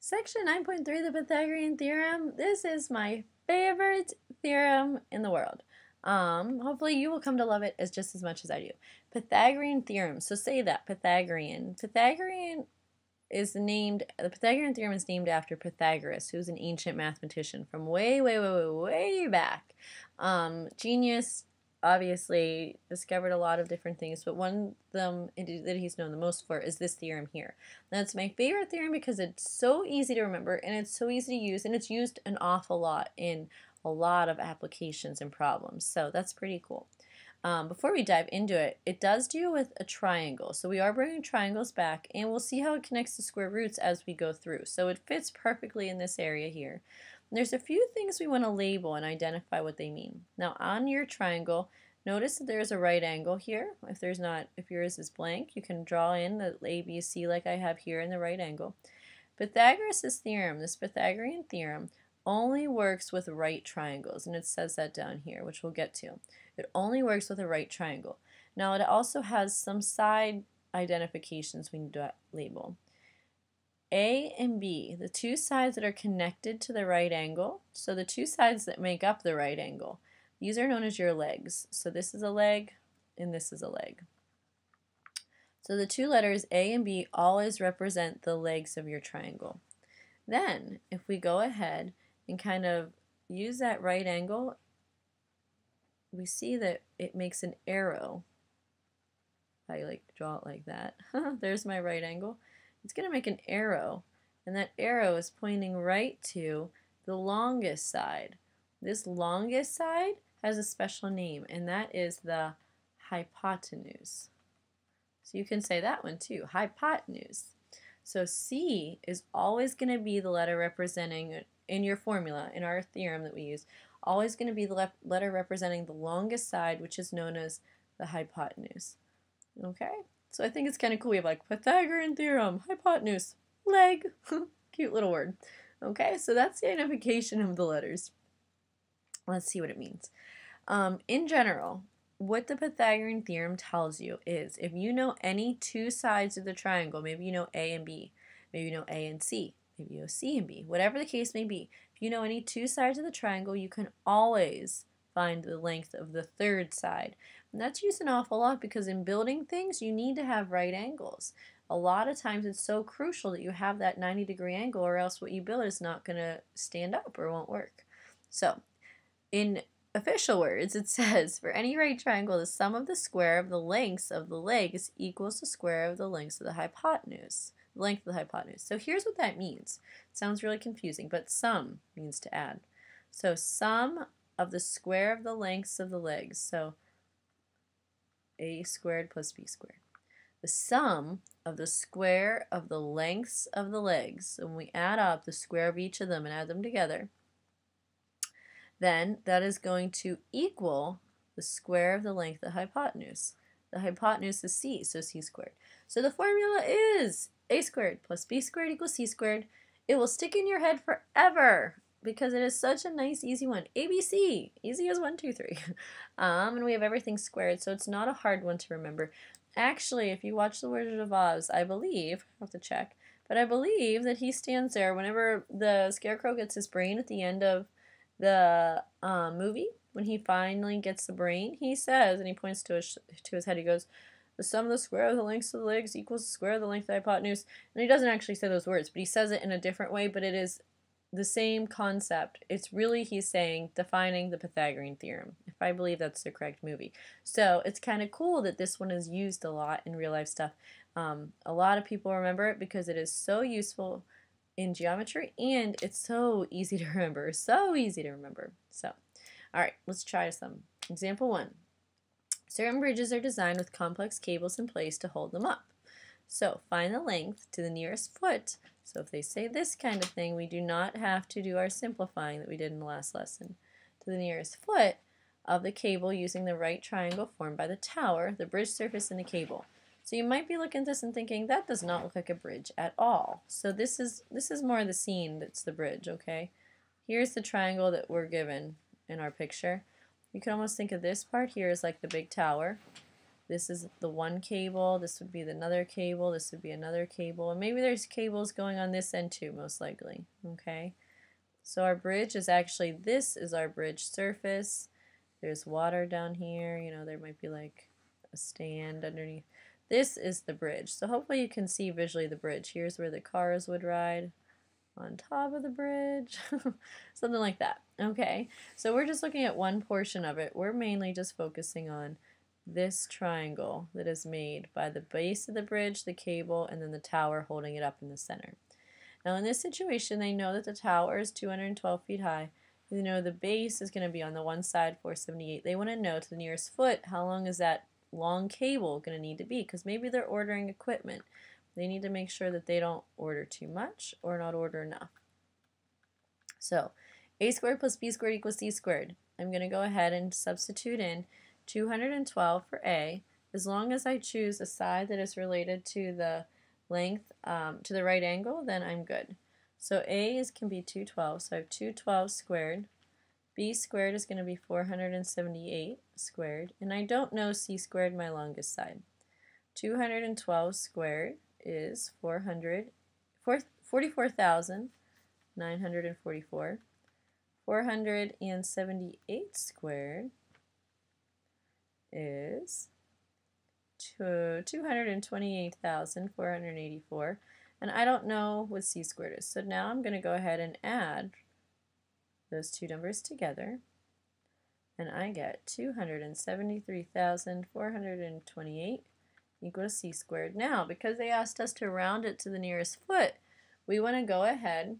Section 9.3, the Pythagorean theorem. This is my favorite theorem in the world. Hopefully you will come to love it just as much as I do. Pythagorean theorem. So say that, Pythagorean. The Pythagorean theorem is named after Pythagoras, who's an ancient mathematician from way back. Genius, obviously discovered a lot of different things, but one of them that he's known the most for is this theorem here. That's my favorite theorem because it's so easy to remember and it's so easy to use, and it's used an awful lot in a lot of applications and problems. So that's pretty cool. Before we dive into it, it does deal with a triangle. So we are bringing triangles back, and we'll see how it connects to square roots as we go through. So it fits perfectly in this area here. And there's a few things we want to label and identify what they mean. Now on your triangle, notice that there's a right angle here. If yours is blank, you can draw in the ABC like I have here in the right angle. Pythagoras' theorem, this Pythagorean theorem, only works with right triangles, and it says that down here, which we'll get to. It only works with a right triangle. Now it also has some side identifications we need to label. A and B, the two sides that are connected to the right angle, so the two sides that make up the right angle, these are known as your legs. So this is a leg and this is a leg. So the two letters A and B always represent the legs of your triangle. Then if we go ahead and kind of use that right angle, we see that it makes an arrow. I draw it like that. There's my right angle. It's going to make an arrow, and that arrow is pointing right to the longest side. This longest side has a special name, and that is the hypotenuse. So you can say that one too, hypotenuse. So C is always going to be the letter representing, in your formula, in our theorem that we use, always going to be the letter representing the longest side, which is known as the hypotenuse. Okay? So I think it's kind of cool. We have like Pythagorean theorem, hypotenuse, leg. Cute little word. Okay, so that's the identification of the letters. Let's see what it means. In general, what the Pythagorean theorem tells you is if you know any two sides of the triangle, maybe you know A and B, maybe you know A and C, maybe you know C and B, whatever the case may be, if you know any two sides of the triangle, you can always find the length of the third side. And that's used an awful lot because in building things, you need to have right angles. A lot of times it's so crucial that you have that 90-degree angle, or else what you build is not going to stand up or won't work. So, in official words, it says, for any right triangle, the sum of the square of the lengths of the legs equals the square of the lengths of the hypotenuse. The length of the hypotenuse. So here's what that means. It sounds really confusing, but sum means to add. So sum of the square of the lengths of the legs. So A squared plus B squared. The sum of the square of the lengths of the legs. So when we add up the square of each of them and add them together, then that is going to equal the square of the length of the hypotenuse. The hypotenuse is C, so C squared. So the formula is A squared plus B squared equals C squared. It will stick in your head forever because it is such a nice, easy one. ABC, easy as 1, 2, 3. And we have everything squared, so it's not a hard one to remember. Actually, if you watch The Wizard of Oz, I believe, I'll have to check, but I believe that he stands there whenever the Scarecrow gets his brain at the end of the movie, when he finally gets the brain, he says, and he points to his head, he goes, the sum of the square of the lengths of the legs equals the square of the length of the hypotenuse. And he doesn't actually say those words, but he says it in a different way, but it is the same concept. It's really, he's saying, defining the Pythagorean theorem, if I believe that's the correct movie. So it's kind of cool that this one is used a lot in real life stuff. A lot of people remember it because it is so useful in geometry, and it's so easy to remember. So, alright, let's try some. Example 1. Certain bridges are designed with complex cables in place to hold them up. So, find the length to the nearest foot. So if they say this kind of thing, we do not have to do our simplifying that we did in the last lesson. To the nearest foot of the cable using the right triangle formed by the tower, the bridge surface, and the cable. So you might be looking at this and thinking, that does not look like a bridge at all. So this is more the scene that's the bridge, okay? Here's the triangle that we're given in our picture. You can almost think of this part here as like the big tower. this is the one cable, this would be another cable, this would be another cable, and maybe there's cables going on this end too, most likely. Okay, so our bridge is actually, this is our bridge surface. There's water down here, you know, there might be like a stand underneath. This is the bridge, so hopefully you can see visually the bridge. Here's where the cars would ride, on top of the bridge, something like that. Okay, so we're just looking at one portion of it. We're mainly just focusing on this triangle that is made by the base of the bridge, the cable, and then the tower holding it up in the center. Now in this situation, they know that the tower is 212 feet high. They know the base is going to be on the one side, 478. They want to know to the nearest foot, how long is that long cable going to need to be, because maybe they're ordering equipment. They need to make sure that they don't order too much or not order enough. So a squared plus b squared equals c squared. I'm going to go ahead and substitute in 212 for a, as long as I choose a side that is related to the length, to the right angle, then I'm good. So a can be 212, so I have 212 squared. B squared is going to be 478 squared, and I don't know c squared, my longest side. 212 squared is 44,944. 478 squared is 228,484, and I don't know what c squared is. So now I'm going to go ahead and add those two numbers together, and I get 273,428 equal to c squared. Now, because they asked us to round it to the nearest foot, we want to go ahead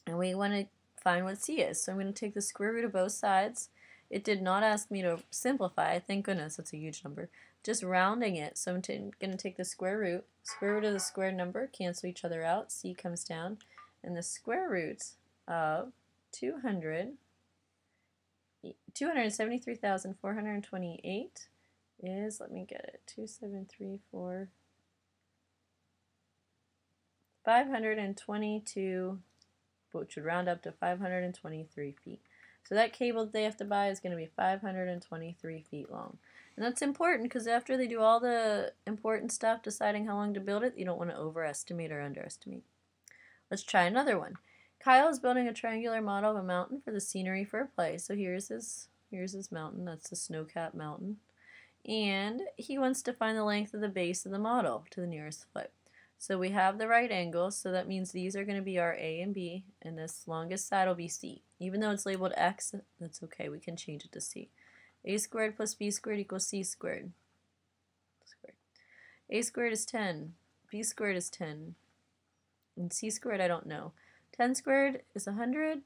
and we want to find what c is. So I'm going to take the square root of both sides. It did not ask me to simplify. Thank goodness, that's a huge number. Just rounding it. So I'm going to take the square root of the square number, cancel each other out, c comes down, and the square root of 273,428 is, let me get it, 2734, 522, which would round up to 523 feet. So that cable that they have to buy is going to be 523 feet long. And that's important because after they do all the important stuff deciding how long to build it, you don't want to overestimate or underestimate. Let's try another one. Kyle is building a triangular model of a mountain for the scenery for a play. So here's his mountain. That's the snow-capped mountain. And he wants to find the length of the base of the model to the nearest foot. So we have the right angle, so that means these are going to be our A and B, and this longest side will be C. Even though it's labeled X, that's okay, we can change it to C. A squared plus B squared equals C squared. A squared is 10, B squared is 10, and C squared I don't know. 10 squared is 100.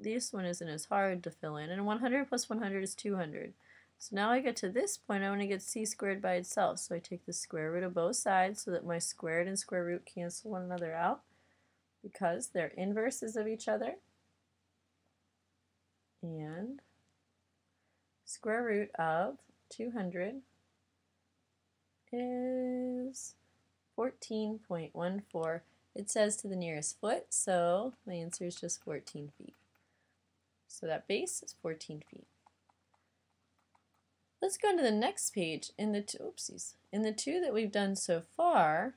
This one isn't as hard to fill in, and 100 plus 100 is 200. So now I get to this point, I want to get c squared by itself. So I take the square root of both sides so that my squared and square root cancel one another out because they're inverses of each other. And square root of 200 is 14.14. It says to the nearest foot, so my answer is just 14 feet. So that base is 14 feet. Let's go to the next page. In the two that we've done so far,